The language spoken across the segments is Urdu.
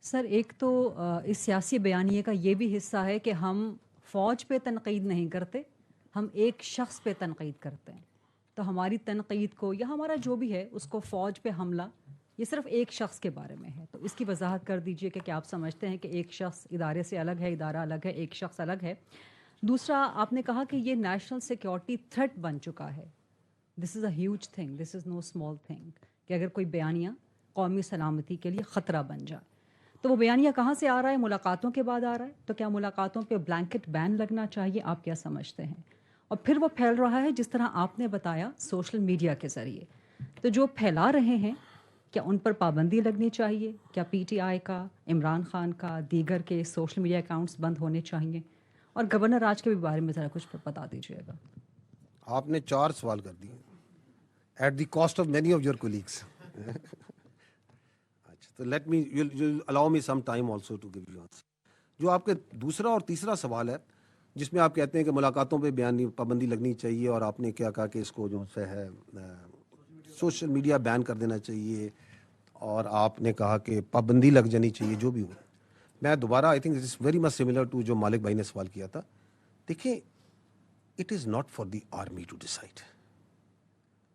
سر ایک تو اس سیاسی بیانیے کا یہ بھی حصہ ہے کہ ہم فوج پہ تنقید نہیں کرتے، ہم ایک شخص پہ تنقید کرتے ہیں. تو ہماری تنقید کو یا ہمارا جو بھی ہے اس کو فوج پہ حملہ یہ صرف ایک شخص کے بارے میں ہے. تو اس کی وضاحت کر دیجئے کہ کیا آپ سمجھتے ہیں کہ ایک شخص ادارے سے الگ ہے، ادارہ الگ ہے، ایک شخص الگ ہے. دوسرا آپ نے کہا کہ یہ نیشنل سیکیورٹی تھریٹ بن چکا ہے. This is a huge thing, this is no small thing کہ اگر کوئی بیانیہ قومی سلامتی کے لیے خطرہ بن جائے. تو وہ بیانیہ کہاں سے آ رہا ہے؟ ملاقاتوں کے بعد آ رہا ہے. تو کیا ملاقاتوں پہ بلینکٹ بین لگنا چاہیے؟ آپ کیا سمجھتے ہیں؟ اور پھر وہ پھیل رہا ہے جس طرح آپ نے بتایا سوشل میڈیا کے ذریعے. تو جو پھیلا رہے ہیں کیا ان پر پابندی لگنی چاہیے؟ کیا پی ٹی آئی کا، عمران خان کا، دیگر کے سوشل میڈیا اکاؤنٹس بند ہونے چاہیے؟ اور گورنر راج کے بھی بارے میں ذرا کچھ بتا دیجیے گا. آپ نے 4 سوال کر دیے at the cost of many of your colleagues. اچھا تو let me allow me some time also to give you answer. جو آپ کے دوسرا اور تیسرا سوال ہے جس میں آپ کہتے ہیں کہ ملاقاتوں پہ پابندی لگنی چاہیے، اور آپ نے کیا کہا کہ اس کو جو سے ہے سوشل میڈیا بین کر دینا چاہیے، اور آپ نے کہا کہ پابندی لگ جانی چاہیے جو بھی ہو. میں دوبارہ I think it is very much similar to جو مالک بھائی نے سوال کیا تھا. دیکھیں it is not for the army to decide.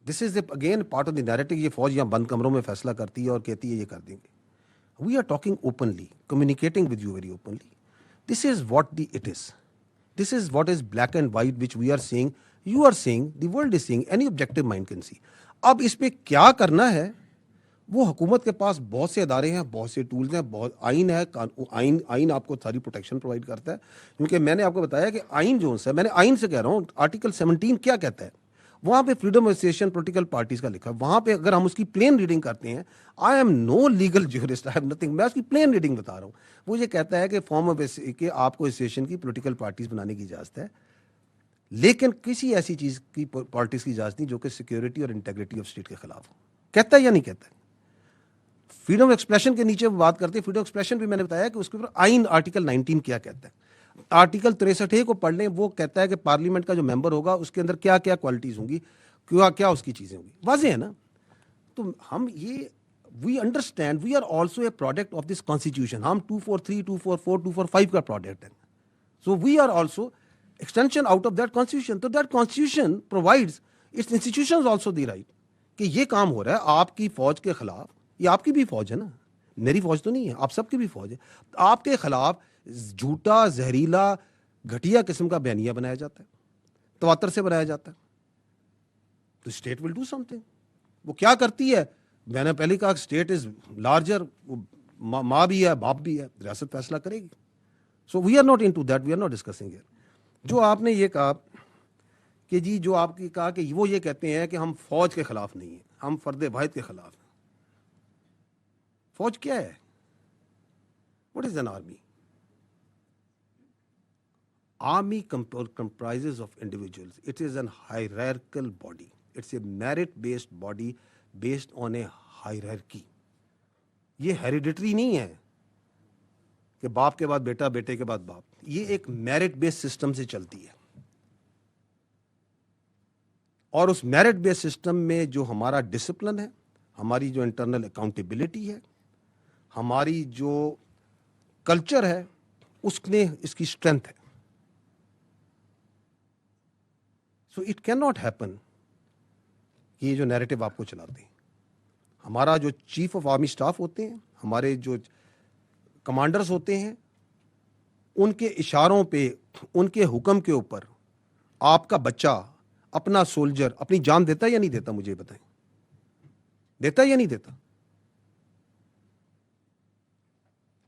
This is again part of the narrative. یہ فوج یہاں بند کمروں میں فیصلہ کرتی ہے اور کہتی ہے یہ کر دیں گے. We are talking openly, communicating with you very openly. This is what the it is. This is what is black and white which we are seeing, you are seeing, the world is seeing, any objective mind can see. اب اس پہ کیا کرنا ہے وہ حکومت کے پاس بہت سے ادارے ہیں، بہت سے ٹولز ہیں، بہت آئین ہے. آئین آپ کو ساری پروٹیکشن پرووائڈ کرتا ہے. کیونکہ میں نے آپ کو بتایا کہ آئین جو ہے، میں نے آئین سے کہہ رہا ہوں، آرٹیکل 17 کیا کہتا ہے؟ وہاں پہ freedom of association political parties کا لکھا ہے. وہاں پہ اگر ہم اس کی پلین ریڈنگ کرتے ہیں، I am no legal jurist, I am nothing, میں اس کی پلین ریڈنگ بتا رہا ہوں. وہ یہ کہتا ہے کہ فارم آف کہ آپ کو ایسوسیشن کی پولیٹیکل پارٹیز بنانے کی اجازت ہے، لیکن کسی ایسی چیز کی پارٹیز کی اجازت نہیں جو کہ سیکیورٹی اور انٹیگریٹی آف اسٹیٹ کے خلاف ہو. کہتا ہے یا نہیں کہتا ہے؟ فریڈم ایکسپریشن کے نیچے بات کرتے ہیں. فریڈم ایکسپریشن بھی میں نے بتایا کہ اس کے اوپر آئین آرٹیکل 19 کیا کہتا ہے. آرٹیکل 63 کو پڑھ لیں، وہ کہتا ہے کہ پارلیمنٹ کا جو ممبر ہوگا اس کے اندر کیا کیا کوالٹیز ہوں گی، کیا اس کی چیزیں ہوں گی. واضح ہے نا. تو ہم یہ we understand we are also a product of this constitution. ہم 243 244 245 کا پروڈکٹ ہے. So we are also extension out of that constitution. تو that constitution provides its institutions also the right کہ یہ کام ہو رہا ہے آپ کی فوج کے خلاف. یہ آپ کی بھی فوج ہے نا، میری فوج تو نہیں ہے، آپ سب کی بھی فوج ہے. آپ کے خلاف جھوٹا، زہریلا، گھٹیا قسم کا بیانیہ بنایا جاتا ہے، تواتر سے بنایا جاتا ہے. تو state will do some thing. وہ کیا کرتی ہے؟ میں نے پہلے کہا اسٹیٹ از لارجر، ماں بھی ہے، باپ بھی ہے، ریاست فیصلہ کرے گی. So we are not into that, we are not discussing here. جو آپ نے یہ کہا کہ جی، جو آپ کی کہا کہ وہ یہ کہتے ہیں کہ ہم فوج کے خلاف نہیں ہیں، ہم فرد واحد کے خلاف ہیں. فوج کیا ہے؟ What is an army? Army comprises of individuals. It is an hierarchical body. It's a merit-based body based on a hierarchy. یہ hereditary نہیں ہے کہ باپ کے بعد بیٹا، بیٹے کے بعد باپ. یہ ایک میرٹ بیس سسٹم سے چلتی ہے. اور اس میرٹ بیس سسٹم میں جو ہمارا ڈسپلن ہے، ہماری جو انٹرنل اکاؤنٹیبلٹی ہے، ہماری جو کلچر ہے، اس نے اس کی اسٹرینتھ ہے. So it can not happen کہ یہ جو نیریٹو آپ کو چلاتے ہیں. ہمارا جو چیف آف آرمی اسٹاف ہوتے ہیں، ہمارے جو کمانڈرز ہوتے ہیں، ان کے اشاروں پہ، ان کے حکم کے اوپر آپ کا بچہ، اپنا سولجر اپنی جان دیتا ہے یا نہیں دیتا؟ مجھے بتائیں، دیتا ہے یا نہیں دیتا؟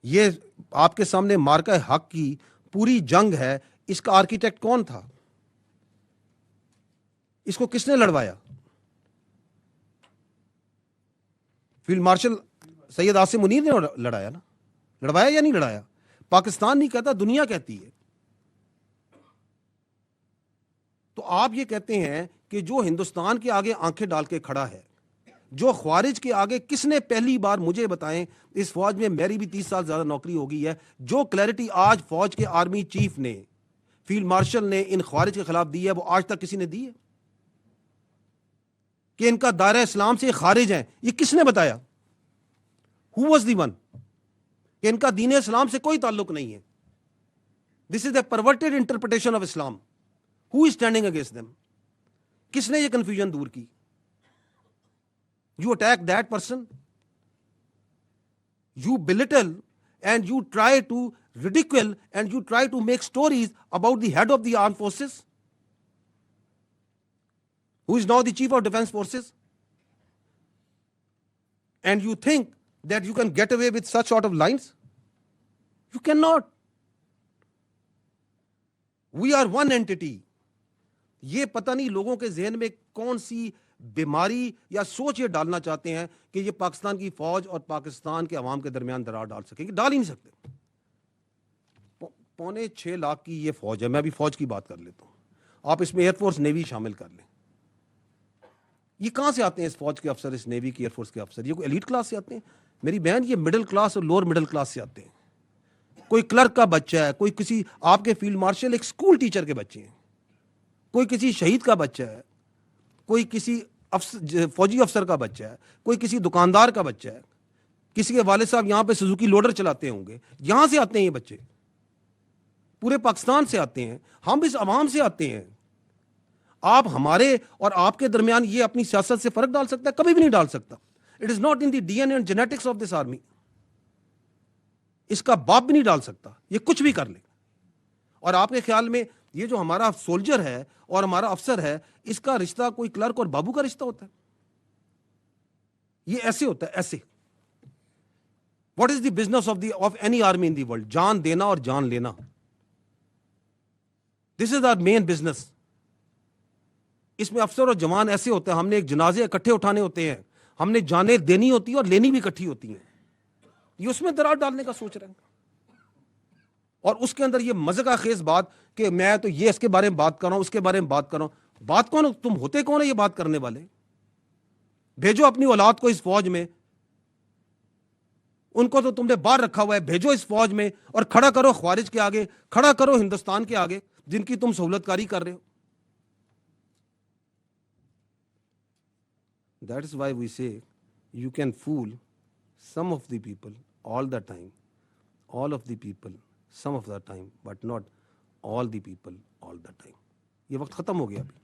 یہ آپ کے سامنے مارکہ حق کی پوری جنگ ہے. اس کا آرکیٹیکٹ کون تھا؟ اس کو کس نے لڑوایا؟ فیلڈ مارشل سید عاصم منیر نے لڑایا نا. لڑوایا یا نہیں لڑایا؟ پاکستان نہیں کہتا، دنیا کہتی ہے. تو آپ یہ کہتے ہیں کہ جو ہندوستان کے آگے آنکھیں ڈال کے کھڑا ہے، جو خوارج کے آگے، کس نے پہلی بار مجھے بتائیں، اس فوج میں میری بھی 30 سال زیادہ نوکری ہو گئی ہے، جو کلیئرٹی آج فوج کے آرمی چیف نے، فیلڈ مارشل نے ان خوارج کے خلاف دی ہے، وہ آج تک کسی نے دی ہے؟ کہ ان کا دائرہ اسلام سے خارج ہیں، یہ کس نے بتایا؟ Who was the one؟ کہ ان کا دین اسلام سے کوئی تعلق نہیں ہے. This is a perverted interpretation of Islam. Who is standing against them? کس نے یہ کنفیوژن دور کی؟ You attack that person, you belittle and you try to ridicule and you try to make stories about the head of the armed forces, who is now the chief of defense forces, and you think that you can get away with such sort of lines. You cannot. We are one entity. یہ پتہ نہیں لوگوں کے ذہن میں کون سی بیماری یا سوچ یہ ڈالنا چاہتے ہیں کہ یہ پاکستان کی فوج اور پاکستان کے عوام کے درمیان درار ڈال سکیں گے. ڈال ہی نہیں سکتے. 5.25 لاکھ کی یہ فوج ہے. میں ابھی فوج کی بات کر لیتا ہوں. آپ اس میں ایئر فورس نیوی شامل کر لیں. یہ کہاں سے آتے ہیں اس فوج کے افسر, اس نیوی کی ایئر فورس کے افسر؟ یہ کوئی ایلیٹ کلاس سے آتے ہیں؟ میری بہن, یہ مڈل کلاس اور لوور مڈل کلاس سے آتے ہیں. کوئی کلرک کا بچہ ہے, کوئی کسی آپ کے فیلڈ مارشل ایک اسکول ٹیچر کے بچے ہیں, کوئی کسی شہید کا بچہ ہے, کوئی کسی فوجی افسر کا بچہ ہے, کوئی کسی دکاندار کا بچہ ہے, کسی کے والد صاحب یہاں پہ سوزوکی لوڈر چلاتے ہوں گے. یہاں سے آتے ہیں یہ بچے, پورے پاکستان سے آتے ہیں. ہم اس عوام سے آتے ہیں. آپ ہمارے اور آپ کے درمیان یہ اپنی سیاست سے فرق ڈال سکتا ہے؟ کبھی بھی نہیں ڈال سکتا. It is not in the D N A and genetics of this army. اس کا باپ بھی نہیں ڈال سکتا, یہ کچھ بھی کر لے. اور آپ کے خیال میں یہ جو ہمارا سولجر ہے اور ہمارا افسر ہے, اس کا رشتہ کوئی کلرک اور بابو کا رشتہ ہوتا ہے؟ یہ ایسے ہوتا ہے, ایسے. What is the business of any army in the world? جان دینا اور جان لینا. دس از آور مین بزنس. اس میں افسر اور جوان ایسے ہوتے ہیں, ہم نے ایک جنازے اکٹھے اٹھانے ہوتے ہیں, ہم نے جانیں دینی ہوتی ہیں اور لینی بھی اکٹھی ہوتی ہیں. یہ اس میں درار ڈالنے کا سوچ رہے ہیں. اور اس کے اندر یہ مزہ خیز بات کہ میں تو یہ اس کے بارے میں بات کر رہا ہوں, اس کے بارے میں بات کر رہا ہوں. بات کون؟ تم ہوتے کون ہے یہ بات کرنے والے؟ بھیجو اپنی اولاد کو اس فوج میں, ان کو تو تم نے باہر رکھا ہوا ہے. بھیجو اس فوج میں اور کھڑا کرو خوارج کے آگے, کھڑا کرو ہندوستان کے آگے جن کی تم سہولت کاری کر رہے ہو. That is why we say you can fool some of the people all the time, all of the people some of the time, but not all the people all the time. یہ وقت ختم ہو گیا ابھی.